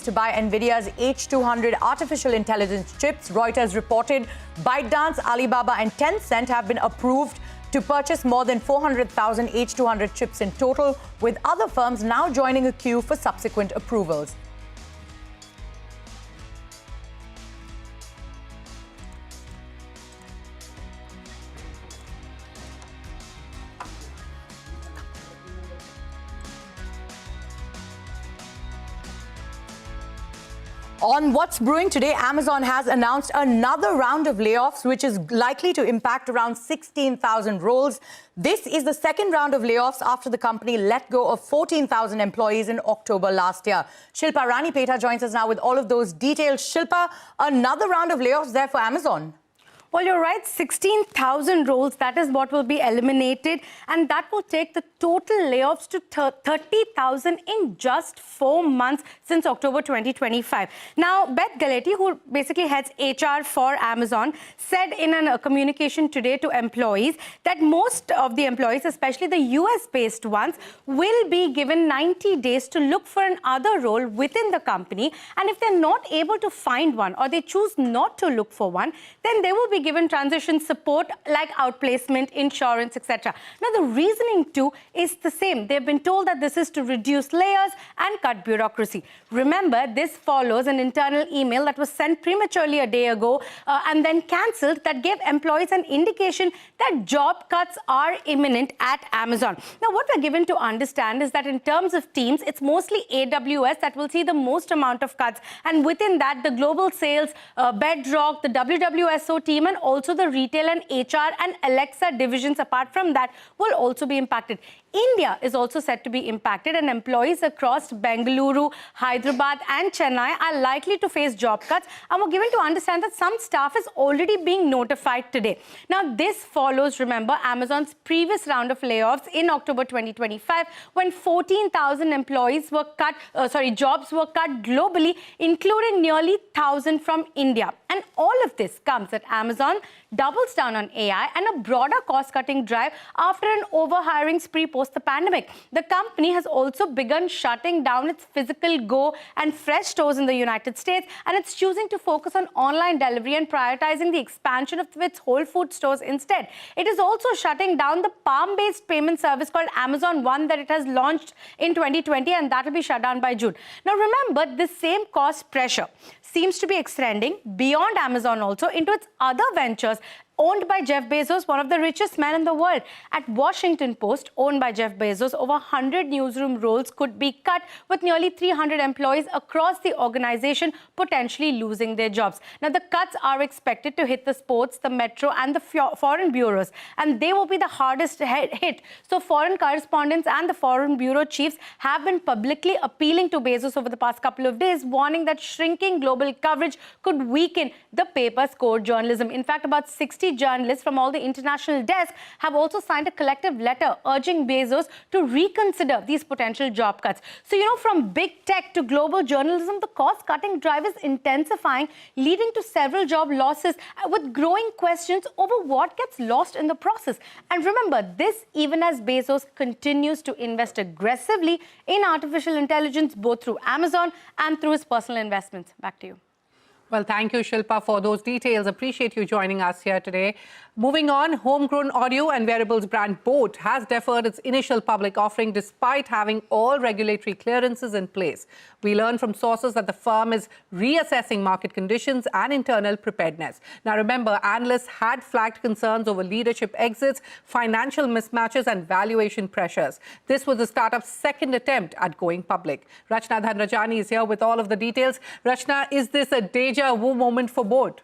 to buy NVIDIA's H200 artificial intelligence chips. Reuters reported ByteDance, Alibaba and Tencent have been approved to purchase more than 400,000 H200 chips in total, with other firms now joining a queue for subsequent approvals. On what's brewing today, Amazon has announced another round of layoffs, which is likely to impact around 16,000 roles. This is the second round of layoffs after the company let go of 14,000 employees in October last year. Shilpa Ranipeta joins us now with all of those details. Shilpa, another round of layoffs there for Amazon. Well, you're right, 16,000 roles, that is what will be eliminated, and that will take the total layoffs to 30,000 in just 4 months since October 2025. Now, Beth Galetti, who basically heads HR for Amazon, said in a communication today to employees that most of the employees, especially the US-based ones, will be given 90 days to look for another role within the company, and if they're not able to find one or they choose not to look for one, then they will be given transition support like outplacement, insurance, etc. Now, the reasoning too is the same. They've been told that this is to reduce layers and cut bureaucracy. Remember, this follows an internal email that was sent prematurely a day ago and then cancelled that gave employees an indication that job cuts are imminent at Amazon. Now, what we're given to understand is that in terms of teams, it's mostly AWS that will see the most amount of cuts. And within that, the global sales, Bedrock, the WWSO team, and also the retail and HR and Alexa divisions apart from that will also be impacted. India is also set to be impacted, and employees across Bengaluru, Hyderabad and Chennai are likely to face job cuts, and we're given to understand that some staff is already being notified today. Now, this follows, remember, Amazon's previous round of layoffs in October 2025 when 14,000 employees were cut, jobs were cut globally, including nearly 1,000 from India. And all of this comes at Amazon doubles down on AI and a broader cost-cutting drive after an overhiring spree post the pandemic. The company has also begun shutting down its physical Go and Fresh stores in the United States, and it's choosing to focus on online delivery and prioritizing the expansion of its Whole Food stores instead. It is also shutting down the Palm-based payment service called Amazon One that it has launched in 2020, and that will be shut down by June. Now, remember, this same cost pressure seems to be extending beyond Amazon also into its other ventures owned by Jeff Bezos, one of the richest men in the world. At Washington Post, owned by Jeff Bezos, over 100 newsroom roles could be cut, with nearly 300 employees across the organization potentially losing their jobs. Now, the cuts are expected to hit the sports, the metro and the foreign bureaus, and they will be the hardest hit. So foreign correspondents and the foreign bureau chiefs have been publicly appealing to Bezos over the past couple of days, warning that shrinking global coverage could weaken the paper's core journalism. In fact, about 60 journalists from all the international desks have also signed a collective letter urging Bezos to reconsider these potential job cuts. So, from big tech to global journalism, the cost-cutting drive is intensifying, leading to several job losses with growing questions over what gets lost in the process. And remember, this even as Bezos continues to invest aggressively in artificial intelligence, both through Amazon and through his personal investments. Back to you. Well, thank you, Shilpa, for those details. Appreciate you joining us here today. Moving on, homegrown audio and wearables brand boAt has deferred its initial public offering despite having all regulatory clearances in place. We learned from sources that the firm is reassessing market conditions and internal preparedness. Now, remember, analysts had flagged concerns over leadership exits, financial mismatches and valuation pressures. This was the startup's second attempt at going public. Rachna Dhanrajani is here with all of the details. Rachna, is this a deja vu moment for boAt?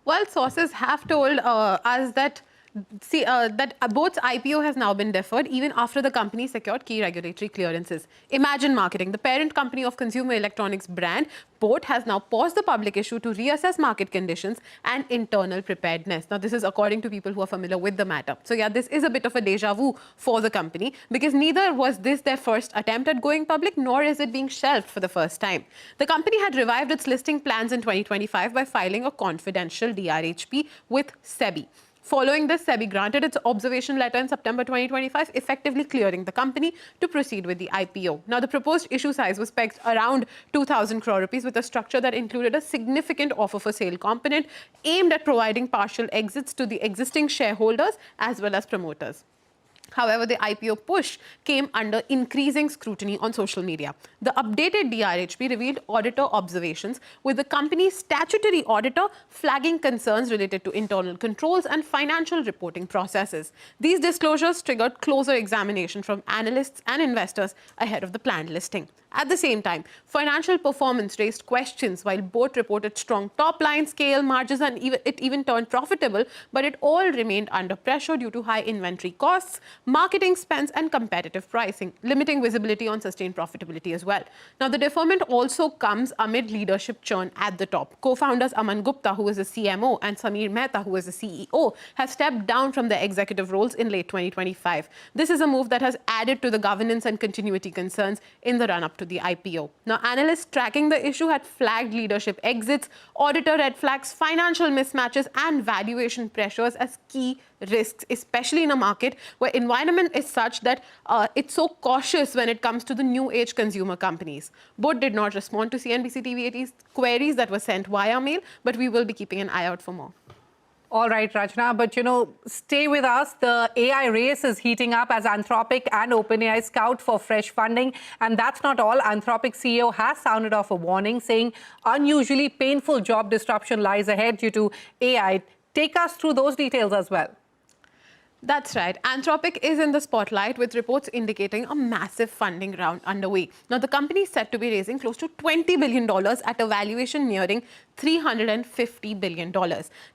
Well, sources have told us that boAt's IPO has now been deferred even after the company secured key regulatory clearances. Imagine Marketing, the parent company of consumer electronics brand, boAt has now paused the public issue to reassess market conditions and internal preparedness. Now, this is according to people who are familiar with the matter. So, yeah, this is a bit of a deja vu for the company because neither was this their first attempt at going public, nor is it being shelved for the first time. The company had revived its listing plans in 2025 by filing a confidential DRHP with SEBI. Following this, SEBI granted its observation letter in September 2025, effectively clearing the company to proceed with the IPO. Now, the proposed issue size was pegged around 2,000 crore rupees with a structure that included a significant offer for sale component aimed at providing partial exits to the existing shareholders as well as promoters. However, the IPO push came under increasing scrutiny on social media. The updated DRHP revealed auditor observations, with the company's statutory auditor flagging concerns related to internal controls and financial reporting processes. These disclosures triggered closer examination from analysts and investors ahead of the planned listing. At the same time, financial performance raised questions while boAt reported strong top-line scale, margins, and it even turned profitable, but it all remained under pressure due to high inventory costs, marketing spends, and competitive pricing, limiting visibility on sustained profitability as well. Now, the deferment also comes amid leadership churn at the top. Co-founders Aman Gupta, who is the CMO, and Samir Mehta, who is the CEO, have stepped down from their executive roles in late 2025. This is a move that has added to the governance and continuity concerns in the run-up to the IPO. Now, analysts tracking the issue had flagged leadership exits, auditor red flags, financial mismatches, and valuation pressures as key risks, especially in a market where environment is such that it's so cautious when it comes to the new age consumer companies. boAt did not respond to CNBC TV18's queries that were sent via mail, but we will be keeping an eye out for more. All right, Rachna, but stay with us. The AI race is heating up as Anthropic and OpenAI scout for fresh funding. And that's not all. Anthropic CEO has sounded off a warning, saying unusually painful job disruption lies ahead due to AI. Take us through those details as well. That's right. Anthropic is in the spotlight with reports indicating a massive funding round underway. Now, the company is set to be raising close to $20 billion at a valuation nearing $350 billion.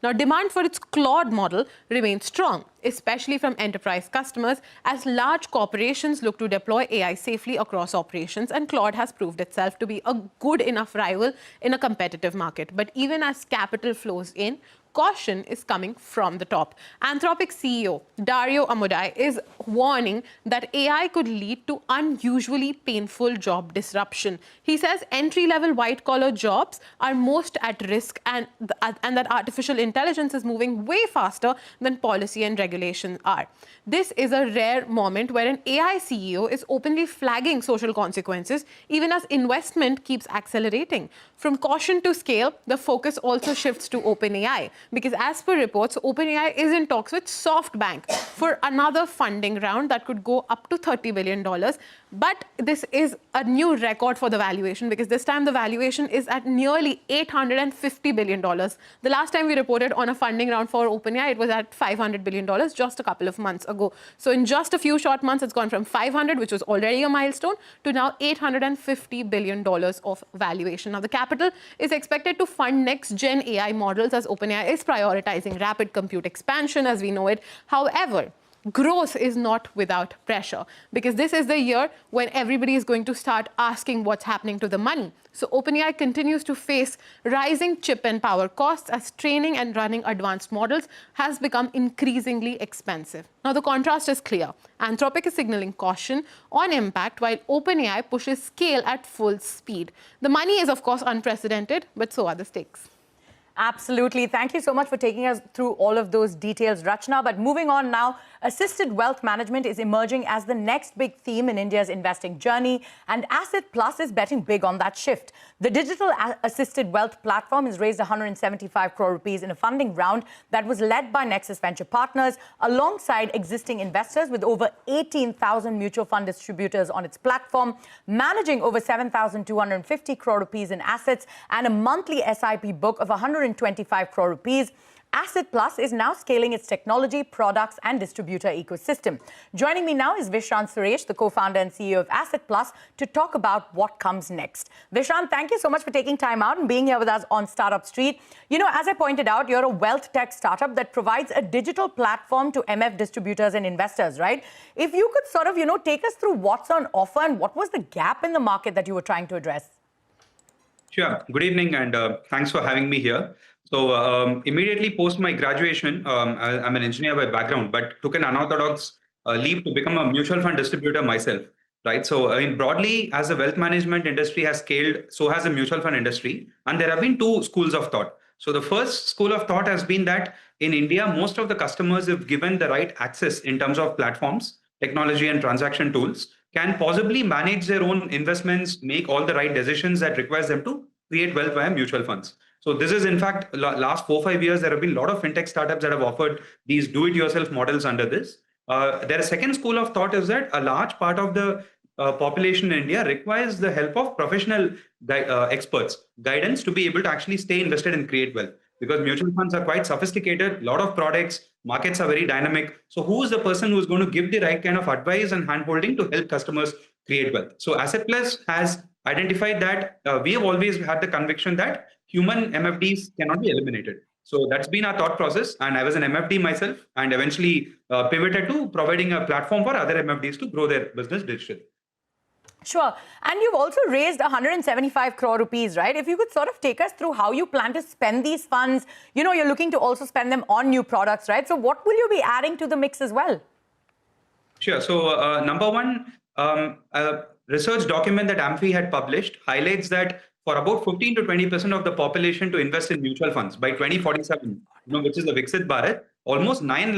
Now, demand for its Claude model remains strong, especially from enterprise customers, as large corporations look to deploy AI safely across operations, and Claude has proved itself to be a good enough rival in a competitive market. But even as capital flows in, caution is coming from the top. Anthropic CEO Dario Amodei is warning that AI could lead to unusually painful job disruption. He says entry-level white-collar jobs are most at risk, and that artificial intelligence is moving way faster than policy and regulation are. This is a rare moment where an AI CEO is openly flagging social consequences, even as investment keeps accelerating. From caution to scale, the focus also shifts to OpenAI, because as per reports, OpenAI is in talks with SoftBank for another funding round that could go up to $30 billion. But this is a new record for the valuation, because this time the valuation is at nearly $850 billion. The last time we reported on a funding round for OpenAI, it was at $500 billion just a couple of months ago. So in just a few short months, it's gone from 500, which was already a milestone, to now $850 billion of valuation. Now, the capital is expected to fund next-gen AI models, as OpenAI is prioritizing rapid compute expansion as we know it. However, growth is not without pressure, because this is the year when everybody is going to start asking what's happening to the money. So OpenAI continues to face rising chip and power costs as training and running advanced models has become increasingly expensive. Now, the contrast is clear. Anthropic is signaling caution on impact, while OpenAI pushes scale at full speed. The money is, of course, unprecedented, but so are the stakes. Absolutely. Thank you so much for taking us through all of those details, Rachna. But moving on now, assisted wealth management is emerging as the next big theme in India's investing journey, and AssetPlus is betting big on that shift. The digital assisted wealth platform has raised 175 crore rupees in a funding round that was led by Nexus Venture Partners, alongside existing investors, with over 18,000 mutual fund distributors on its platform, managing over 7,250 crore rupees in assets and a monthly SIP book of 125 crore rupees. AssetPlus is now scaling its technology, products, and distributor ecosystem. Joining me now is Vishrant Suresh, the co-founder and CEO of AssetPlus, to talk about what comes next. Vishrant, thank you so much for taking time out and being here with us on Startup Street. As I pointed out, you're a wealth tech startup that provides a digital platform to MF distributors and investors, right? If you could sort of, take us through what's on offer and what was the gap in the market that you were trying to address. Sure. Good evening, and thanks for having me here. So immediately post my graduation, I'm an engineer by background, but took an unorthodox leap to become a mutual fund distributor myself, right? So broadly, as the wealth management industry has scaled, so has the mutual fund industry. And there have been two schools of thought. So the first school of thought has been that in India, most of the customers, if given the right access in terms of platforms, technology and transaction tools, can possibly manage their own investments, make all the right decisions that requires them to create wealth via mutual funds. So this is in fact, last 4-5 years, there have been a lot of fintech startups that have offered these do-it-yourself models under this. Their second school of thought is that a large part of the population in India requires the help of professional experts, guidance to be able to actually stay invested and create wealth. Because mutual funds are quite sophisticated, a lot of products, markets are very dynamic. So who is the person who's going to give the right kind of advice and handholding to help customers create wealth? So AssetPlus has identified that we have always had the conviction that human MFDs cannot be eliminated. So that's been our thought process. And I was an MFD myself and eventually pivoted to providing a platform for other MFDs to grow their business digitally. Sure. And you've also raised 175 crore rupees, right? If you could sort of take us through how you plan to spend these funds. You know, you're looking to also spend them on new products, right? So what will you be adding to the mix as well? Sure. So number one, a research document that AMFI had published highlights that for about 15 to 20% of the population to invest in mutual funds by 2047, which is the Viksit Bharat, almost 9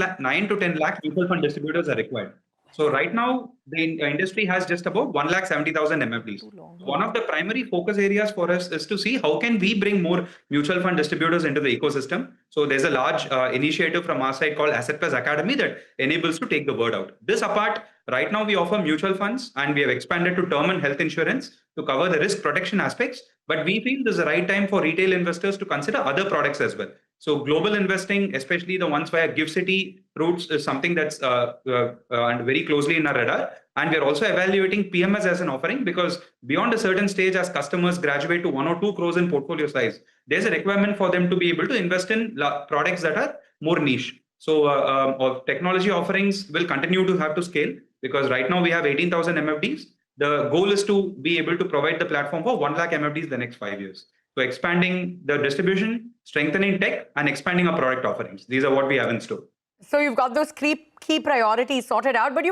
to 10 lakh mutual fund distributors are required. So right now, the industry has just about 1,70,000 MFDs. One of the primary focus areas for us is to see how can we bring more mutual fund distributors into the ecosystem. So there's a large initiative from our side called AssetPlus Academy that enables to take the word out. This apart, right now we offer mutual funds and we have expanded to term and health insurance to cover the risk protection aspects. But we feel this is the right time for retail investors to consider other products as well. So global investing, especially the ones via Gift City routes, is something that's very closely in our radar. And we're also evaluating PMS as an offering because beyond a certain stage, as customers graduate to 1 or 2 crores in portfolio size, there's a requirement for them to be able to invest in products that are more niche. So technology offerings will continue to have to scale because right now we have 18,000 MFDs. The goal is to be able to provide the platform for 1 lakh MFDs the next 5 years. So expanding the distribution, strengthening tech, and expanding our product offerings. These are what we have in store. So you've got those key priorities sorted out, but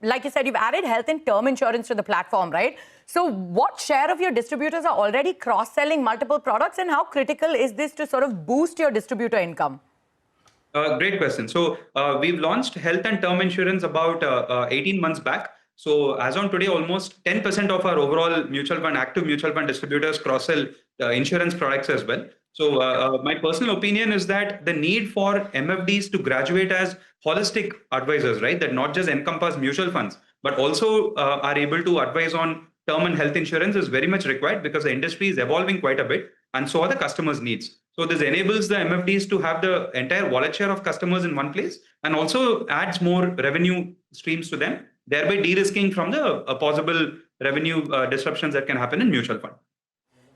like you said, you've added health and term insurance to the platform, right? So what share of your distributors are already cross-selling multiple products, and how critical is this to sort of boost your distributor income? Great question. So we've launched health and term insurance about 18 months back. So as on today, almost 10% of our overall active mutual fund distributors cross-sell insurance products as well. So my personal opinion is that the need for MFDs to graduate as holistic advisors, right, that not just encompass mutual funds, but also are able to advise on term and health insurance is very much required because the industry is evolving quite a bit and so are the customers' needs. So this enables the MFDs to have the entire wallet share of customers in one place and also adds more revenue streams to them, thereby de-risking from the possible revenue disruptions that can happen in mutual fund.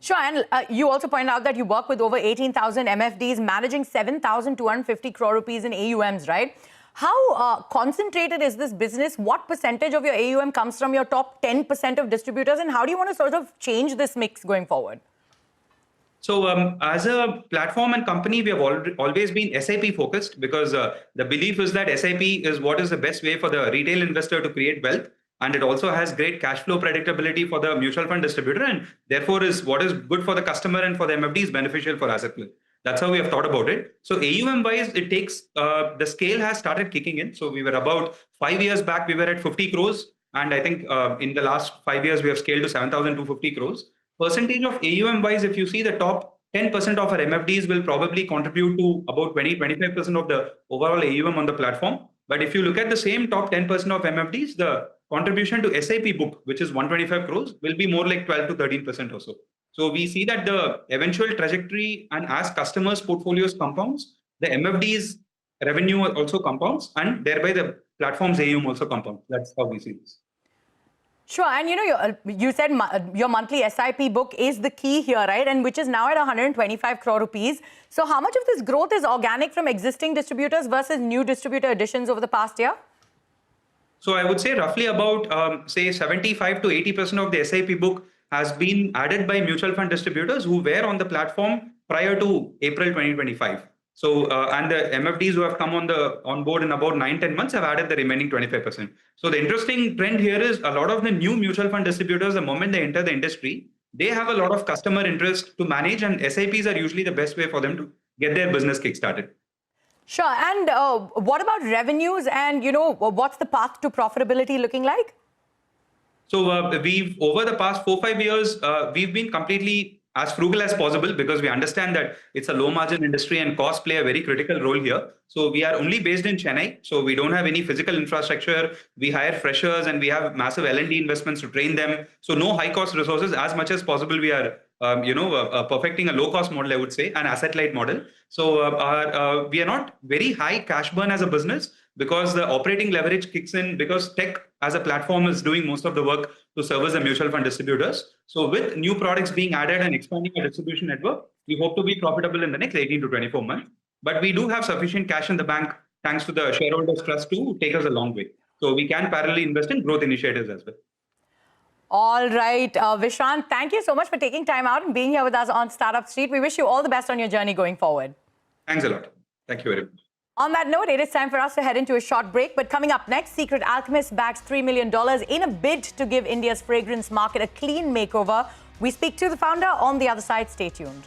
Sure, and you also point out that you work with over 18,000 MFDs, managing 7,250 crore rupees in AUMs, right? How concentrated is this business? What percentage of your AUM comes from your top 10% of distributors, and how do you want to sort of change this mix going forward? So as a platform and company, we have always been SIP focused because the belief is that SIP is what is the best way for the retail investor to create wealth. And it also has great cash flow predictability for the mutual fund distributor. And therefore is what is good for the customer and for the MFD is beneficial for AssetPlus. That's how we have thought about it. So AUM wise, it takes, the scale has started kicking in. So we were about 5 years back, we were at 50 crores. And I think in the last 5 years, we have scaled to 7,250 crores. Percentage of AUM wise, if you see the top 10% of our MFDs will probably contribute to about 20-25% of the overall AUM on the platform. But if you look at the same top 10% of MFDs, the contribution to SIP book, which is 125 crores, will be more like 12 to 13% or so. So we see that the eventual trajectory and as customers' portfolios compounds, the MFDs revenue also compounds and thereby the platform's AUM also compounds. That's how we see this. Sure, and you said your monthly SIP book is the key here, right? And which is now at 125 crore rupees. So how much of this growth is organic from existing distributors versus new distributor additions over the past year? So I would say roughly about, say, 75 to 80% of the SIP book has been added by mutual fund distributors who were on the platform prior to April 2025. So, and the MFDs who have come on board in about 9-10 months have added the remaining 25%. So the interesting trend here is a lot of the new mutual fund distributors, the moment they enter the industry, they have a lot of customer interest to manage, and SIPs are usually the best way for them to get their business kickstarted. Sure. And what about revenues and, what's the path to profitability looking like? So we've, over the past 4-5 years, we've been completely as frugal as possible because we understand that it's a low margin industry and costs play a very critical role here. So we are only based in Chennai. So we don't have any physical infrastructure. We hire freshers and we have massive L&D investments to train them. So no high cost resources. As much as possible, we are perfecting a low cost model, I would say, an asset light model. So we are not very high cash burn as a business because the operating leverage kicks in because tech as a platform is doing most of the work to service the mutual fund distributors. So with new products being added and expanding our distribution network, we hope to be profitable in the next 18 to 24 months. But we do have sufficient cash in the bank thanks to the shareholders' trust to take us a long way. So we can parallelly invest in growth initiatives as well. All right, Vishrant, thank you so much for taking time out and being here with us on Startup Street. We wish you all the best on your journey going forward. Thanks a lot. Thank you very much. On that note, it is time for us to head into a short break. But coming up next, Secret Alchemist backs $3 million in a bid to give India's fragrance market a clean makeover. We speak to the founder on the other side. Stay tuned.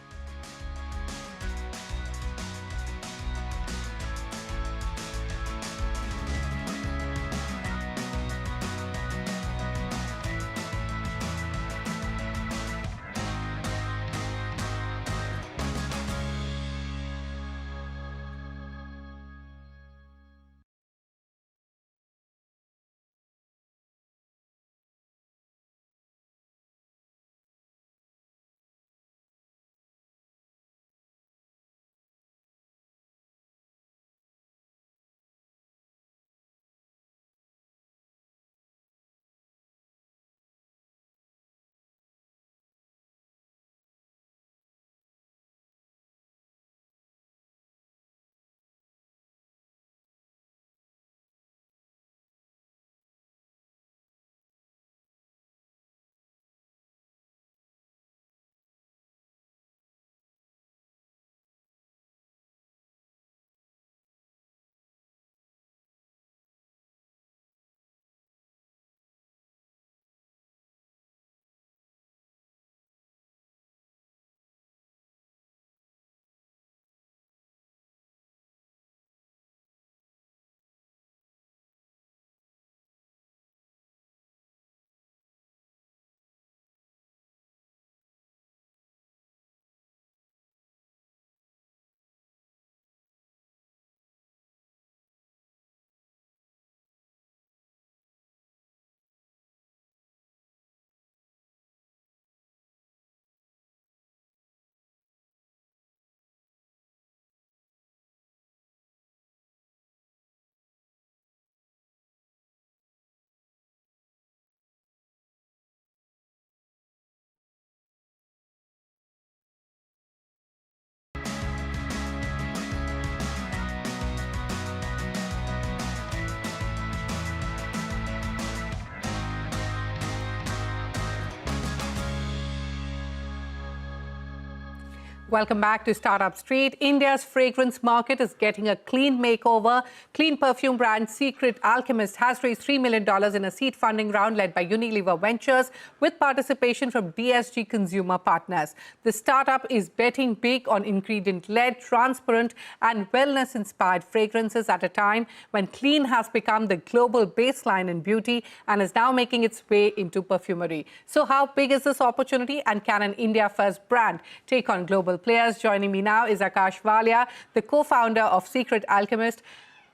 Welcome back to Startup Street. India's fragrance market is getting a clean makeover. Clean perfume brand Secret Alchemist has raised $3 million in a seed funding round led by Unilever Ventures with participation from DSG Consumer Partners. The startup is betting big on ingredient-led, transparent and wellness-inspired fragrances at a time when clean has become the global baseline in beauty and is now making its way into perfumery. So how big is this opportunity, and can an India-first brand take on global players? Joining me now is Akash Walia, the co-founder of Secret Alchemist.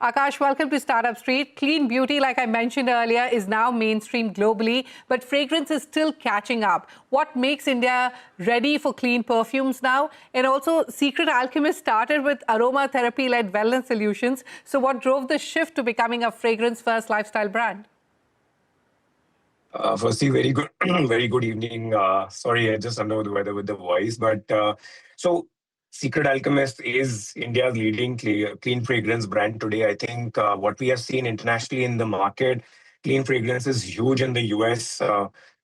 Akash, welcome to Startup Street. Clean beauty, like I mentioned earlier, is now mainstream globally, but fragrance is still catching up. What makes India ready for clean perfumes now? And also, Secret Alchemist started with aromatherapy-led wellness solutions. So what drove the shift to becoming a fragrance-first lifestyle brand? Firstly, very good, very good evening. Sorry, I just under the weather with the voice, but so Secret Alchemist is India's leading clean fragrance brand today. I think what we have seen internationally in the market, clean fragrance is huge in the US.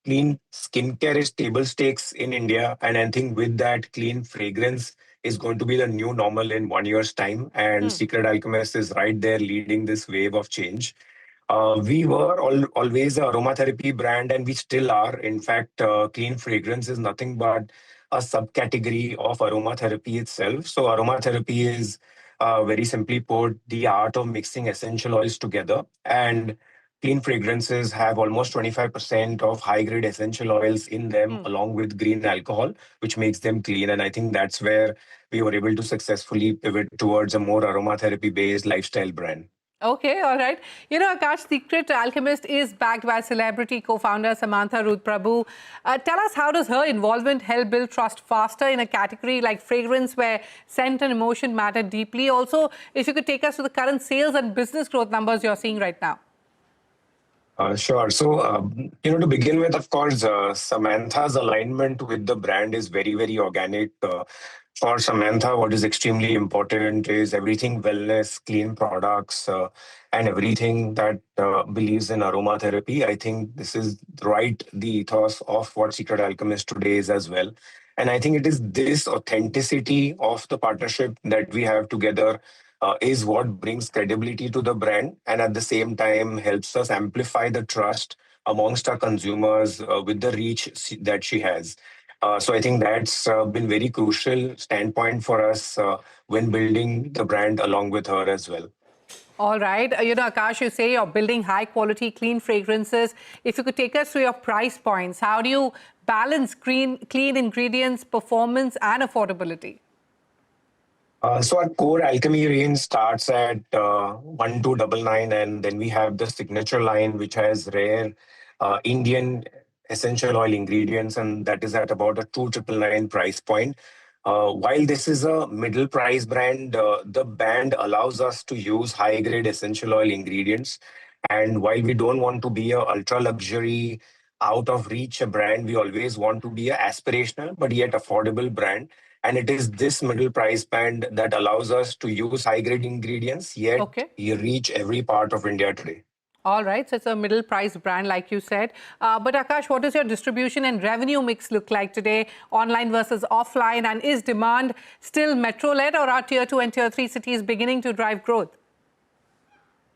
Clean skincare is table stakes in India, and I think with that, clean fragrance is going to be the new normal in 1 year's time. And Secret Alchemist is right there leading this wave of change. We were always an aromatherapy brand, and we still are. In fact, clean fragrance is nothing but a subcategory of aromatherapy itself. So, aromatherapy is, very simply put, the art of mixing essential oils together. And clean fragrances have almost 25% of high-grade essential oils in them, along with green alcohol, which makes them clean. And I think that's where we were able to successfully pivot towards a more aromatherapy-based lifestyle brand. Okay, all right. Akash, Secret Alchemist is backed by celebrity co-founder Samantha Ruth Prabhu. Tell us, how does her involvement help build trust faster in a category like fragrance where scent and emotion matter deeply? Also, if you could take us to the current sales and business growth numbers you're seeing right now. Sure. So, to begin with, of course, Samantha's alignment with the brand is very, very organic. For Samantha, what is extremely important is everything wellness, clean products, and everything that believes in aromatherapy. I think this is the ethos of what Secret Alchemist today is as well. And I think it is this authenticity of the partnership that we have together is what brings credibility to the brand, and at the same time helps us amplify the trust amongst our consumers with the reach that she has. So I think that's been very crucial standpoint for us when building the brand along with her as well. All right. Akash, you say you're building high quality, clean fragrances. If you could take us through your price points, how do you balance clean ingredients, performance, and affordability? So our core alchemy range starts at 1299, and then we have the signature line, which has rare Indian essential oil ingredients, and that is at about a 2999 price point. While this is a middle price brand, the band allows us to use high grade essential oil ingredients. And while we don't want to be a ultra luxury, out of reach brand, we always want to be a aspirational but yet affordable brand. And it is this middle price band that allows us to use high grade ingredients, yet you reach every part of India today. All right, so it's a middle price brand, like you said. But Akash, what does your distribution and revenue mix look like today, online versus offline? And is demand still metro-led, or are tier 2 and tier 3 cities beginning to drive growth?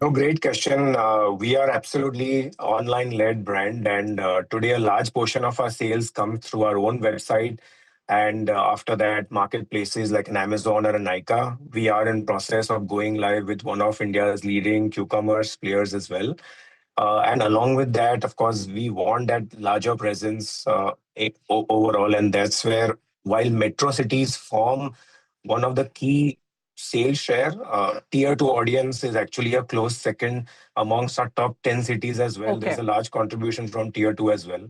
No, great question. We are absolutely online-led brand, and today a large portion of our sales come through our own website. And after that, marketplaces like an Amazon or a Nykaa. We are in process of going live with one of India's leading Q-commerce players as well. And along with that, of course, we want that larger presence overall. And that's where, while metro cities form one of the key sales share, tier 2 audience is actually a close second amongst our top 10 cities as well. There's a large contribution from tier 2 as well.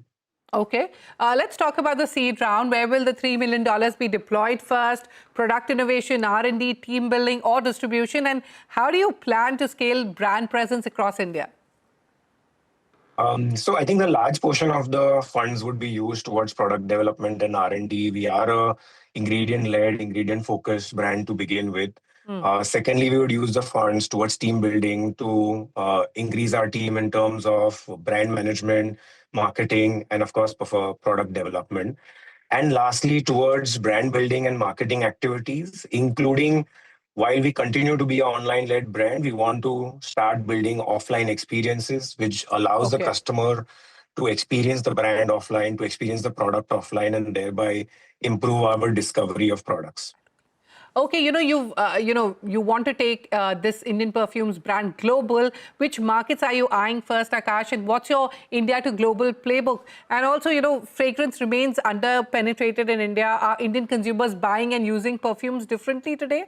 Okay, let's talk about the seed round. Where will the $3 million be deployed first? Product innovation, R&D, team building, or distribution? And how do you plan to scale brand presence across India? So I think a large portion of the funds would be used towards product development and R&D. We are a ingredient-led, ingredient-focused brand to begin with. Secondly, we would use the funds towards team building to increase our team in terms of brand management, marketing, and of course, for product development. And lastly, towards brand building and marketing activities, including, while we continue to be an online-led brand, we want to start building offline experiences, which allows the customer to experience the brand offline, to experience the product offline, and thereby improve our discovery of products. Okay, you want to take this Indian perfumes brand global. Which markets are you eyeing first, Akash? And what's your India to global playbook? And also, fragrance remains under-penetrated in India. Are Indian consumers buying and using perfumes differently today?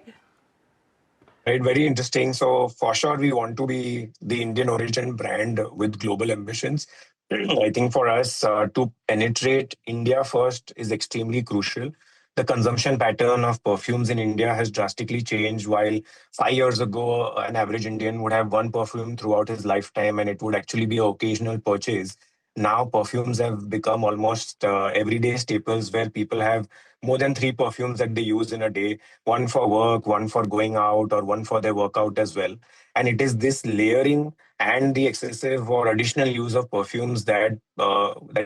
Right, very interesting. So for sure, we want to be the Indian origin brand with global ambitions. I think for us to penetrate India first is extremely crucial. The consumption pattern of perfumes in India has drastically changed. While 5 years ago, an average Indian would have one perfume throughout his lifetime, and it would actually be an occasional purchase. Now, perfumes have become almost everyday staples where people have more than 3 perfumes that they use in a day, one for work, one for going out, or one for their workout as well. And it is this layering and the excessive or additional use of perfumes that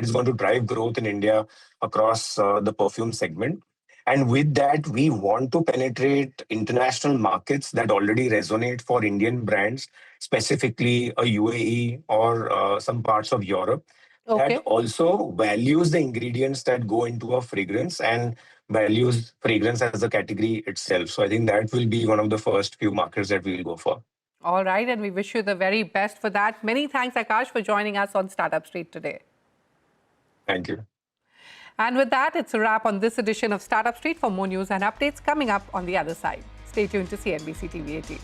is going to drive growth in India across the perfume segment. And with that, we want to penetrate international markets that already resonate for Indian brands, specifically a UAE or some parts of Europe, that Okay. also values the ingredients that go into a fragrance and values fragrance as a category itself. So I think that will be one of the first few markets that we'll go for. All right, and we wish you the very best for that. Many thanks, Akash, for joining us on Startup Street today. Thank you. And with that, it's a wrap on this edition of Startup Street. For more news and updates coming up on the other side. Stay tuned to CNBC TV18.